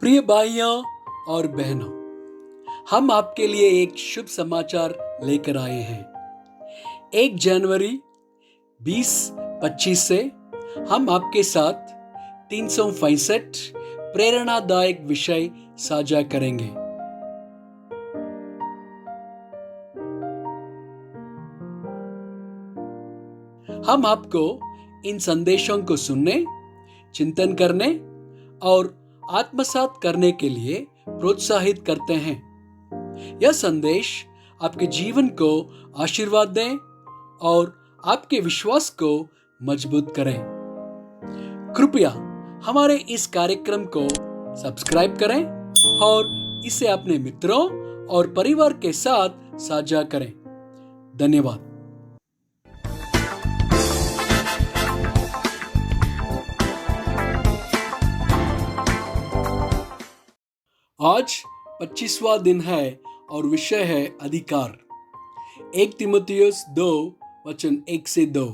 प्रिय भाइयों और बहनों, हम आपके लिए एक शुभ समाचार लेकर आए हैं। 1 जनवरी 2025 से हम आपके साथ 365 प्रेरणादायक विषय साझा करेंगे। हम आपको इन संदेशों को सुनने, चिंतन करने और आत्मसात करने के लिए प्रोत्साहित करते हैं। यह संदेश आपके जीवन को आशीर्वाद दें और आपके विश्वास को मजबूत करें। कृपया हमारे इस कार्यक्रम को सब्सक्राइब करें और इसे अपने मित्रों और परिवार के साथ साझा करें। धन्यवाद। आज 25वां दिन है और विषय है अधिकार। 1 तीमुथियुस 2:1-2।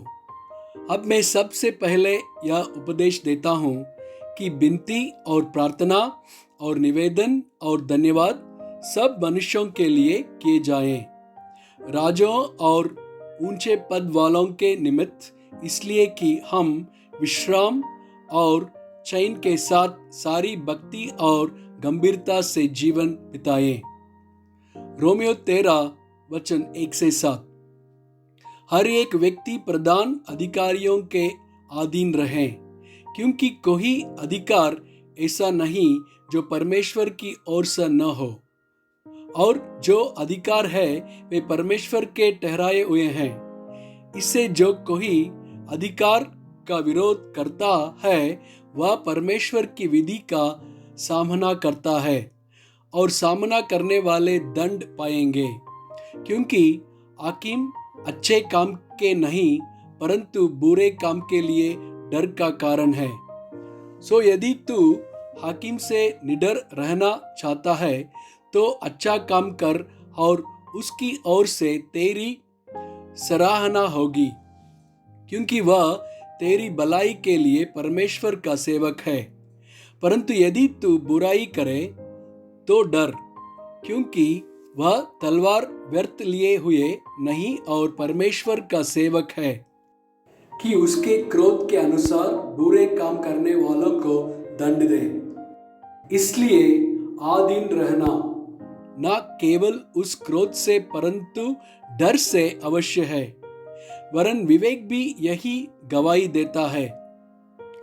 अब मैं सबसे पहले यह उपदेश देता हूँ कि विनती और प्रार्थना और निवेदन और धन्यवाद सब मनुष्यों के लिए किए जाएं, राजों और ऊंचे पद वालों के निमित्त, इसलिए कि हम विश्राम और चैन के साथ सारी भक्ति और गंभीरता से जीवन बिताएं। रोमियो 13:1-7। हर एक व्यक्ति प्रधान अधिकारियों के अधीन रहे, क्योंकि कोई अधिकार ऐसा नहीं जो परमेश्वर की ओर से न हो, और जो अधिकार है वे परमेश्वर के ठहराए हुए हैं। इससे जो कोई अधिकार का विरोध करता है वह परमेश्वर की विधि का सामना करता है, और सामना करने वाले दंड पाएंगे, क्योंकि हाकिम अच्छे काम के नहीं परंतु बुरे काम के लिए डर का कारण है। सो यदि तू हाकिम से निडर रहना चाहता है तो अच्छा काम कर और उसकी ओर से तेरी सराहना होगी, क्योंकि वह तेरी भलाई के लिए परमेश्वर का सेवक है। परंतु यदि तू बुराई करे तो डर, क्योंकि वह तलवार व्यर्थ लिए हुए नहीं और परमेश्वर का सेवक है कि उसके क्रोध के अनुसार बुरे काम करने वालों को दंड दे। इसलिए आधीन रहना न केवल उस क्रोध से परंतु डर से अवश्य है, वरन विवेक भी यही गवाही देता है।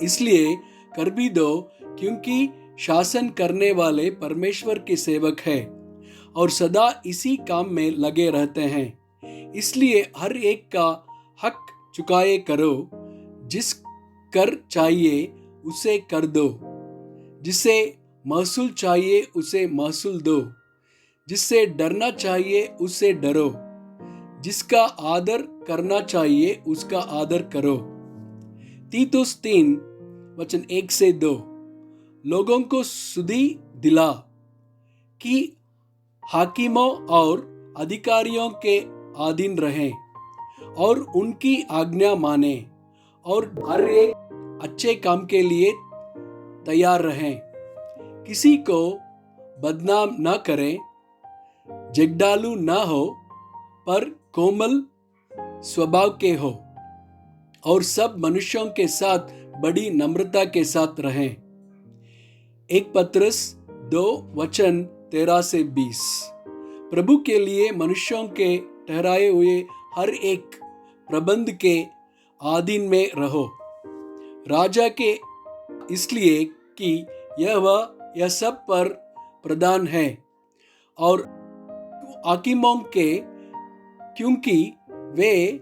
इसलिए कर भी दो, क्योंकि शासन करने वाले परमेश्वर के सेवक हैं और सदा इसी काम में लगे रहते हैं। इसलिए हर एक का हक चुकाए करो, जिस कर चाहिए उसे कर दो, जिसे महसूल चाहिए उसे महसूल दो, जिससे डरना चाहिए उससे डरो, जिसका आदर करना चाहिए उसका आदर करो। तीतुस 3:1-2। लोगों को सुधि दिला कि हाकिमों और अधिकारियों के अधीन रहें और उनकी आज्ञा माने, और हर एक अच्छे काम के लिए तैयार रहें। किसी को बदनाम न करें, जगडालू न हो, पर कोमल स्वभाव के हो, और सब मनुष्यों के साथ बड़ी नम्रता के साथ रहें। 1 पत्रस 2:13-20। प्रभु के लिए मनुष्यों के ठहराए हुए हर एक प्रबंध के अधीन में रहो, राजा के, इसलिए कि यह सब पर प्रधान है, और हाकिमों के, क्योंकि वे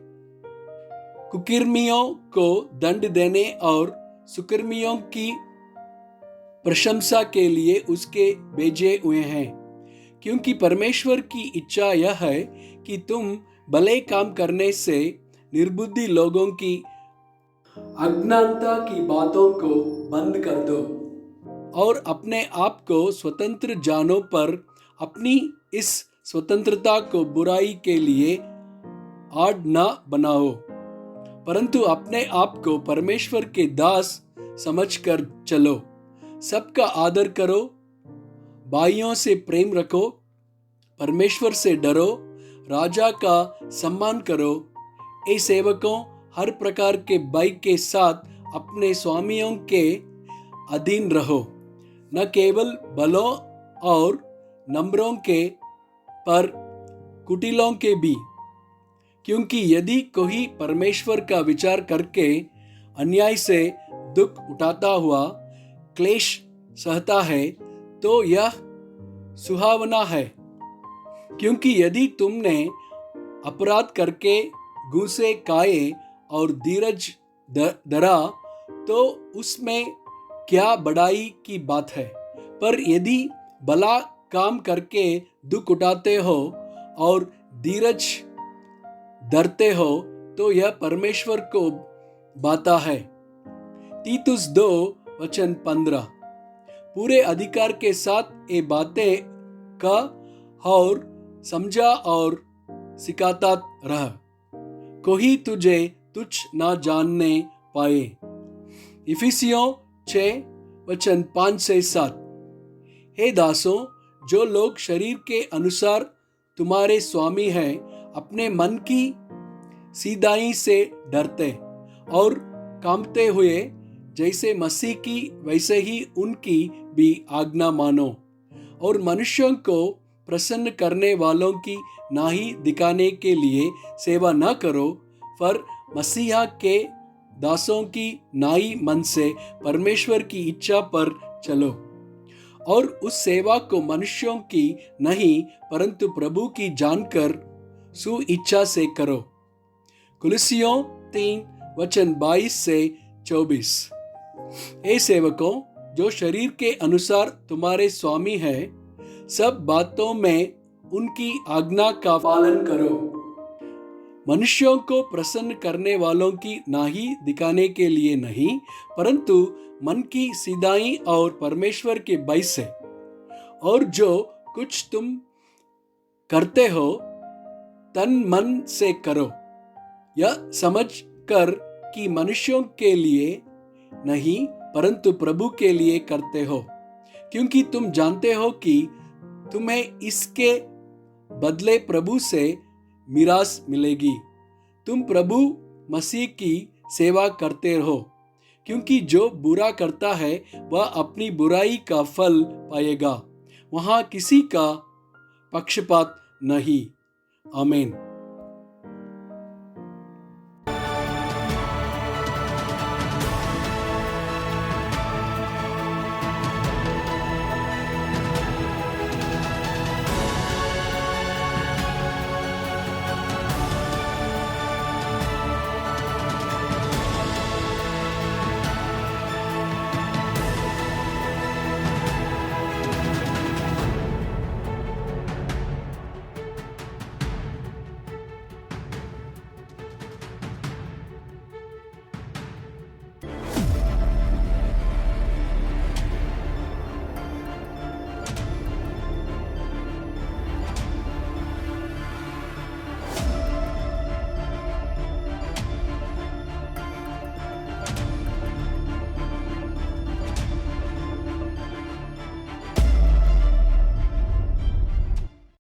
कुकर्मियों को दंड देने और सुकर्मियों की प्रशंसा के लिए उसके भेजे हुए हैं। क्योंकि परमेश्वर की इच्छा यह है कि तुम भले काम करने से निर्बुद्धि लोगों की अज्ञानता की बातों को बंद कर दो और अपने आप को स्वतंत्र जानो, पर अपनी इस स्वतंत्रता को बुराई के लिए आड़ न बनाओ, परंतु अपने आप को परमेश्वर के दास समझकर चलो। सबका आदर करो, भाइयों से प्रेम रखो, परमेश्वर से डरो, राजा का सम्मान करो। ए सेवकों, हर प्रकार के भय के साथ अपने स्वामियों के अधीन रहो, न केवल बलों और नम्रों के, पर कुटिलों के भी। क्योंकि यदि कोई परमेश्वर का विचार करके अन्याय से दुख उठाता हुआ क्लेश सहता है, तो यह सुहावना है। क्योंकि यदि तुमने अपराध करके घूंसे खाए और धीरज धरा, तो उसमें क्या बड़ाई की बात है। पर यदि भला काम करके दुख उठाते हो और धीरज धरते हो, तो यह परमेश्वर को भाता है। तीतुस 2:15। पूरे अधिकार के साथ ये बातें का और समझा और सिखाता रह, कोई तुझे तुच्छ ना जानने पाए। इफिसियों 6:5-7। हे दासों, जो लोग शरीर के अनुसार तुम्हारे स्वामी हैं, अपने मन की सीधाई से डरते और कांपते हुए जैसे मसीह की वैसे ही उनकी भी आज्ञा मानो। और मनुष्यों को प्रसन्न करने वालों की नाई दिखाने के लिए सेवा न करो, पर मसीहा के दासों की नाई मन से परमेश्वर की इच्छा पर चलो। और उस सेवा को मनुष्यों की नहीं, परंतु प्रभु की जानकर सुइच्छा से करो। कुलुस्सियों 3:22-24। हे सेवकों, जो शरीर के अनुसार तुम्हारे स्वामी हैं, सब बातों में उनकी आज्ञा का पालन करो, मनुष्यों को प्रसन्न करने वालों की नाई दिखाने के लिए नहीं, परंतु मन की सीधाई और परमेश्वर के भय से। और जो कुछ तुम करते हो, तन मन से करो, यह समझ कर कि मनुष्यों के लिए नहीं, परंतु प्रभु के लिए करते हो, क्योंकि तुम जानते हो कि तुम्हें इसके बदले प्रभु से मीरास मिलेगी। तुम प्रभु मसीह की सेवा करते रहो, क्योंकि जो बुरा करता है वह अपनी बुराई का फल पाएगा। वहाँ किसी का पक्षपात नहीं। आमीन।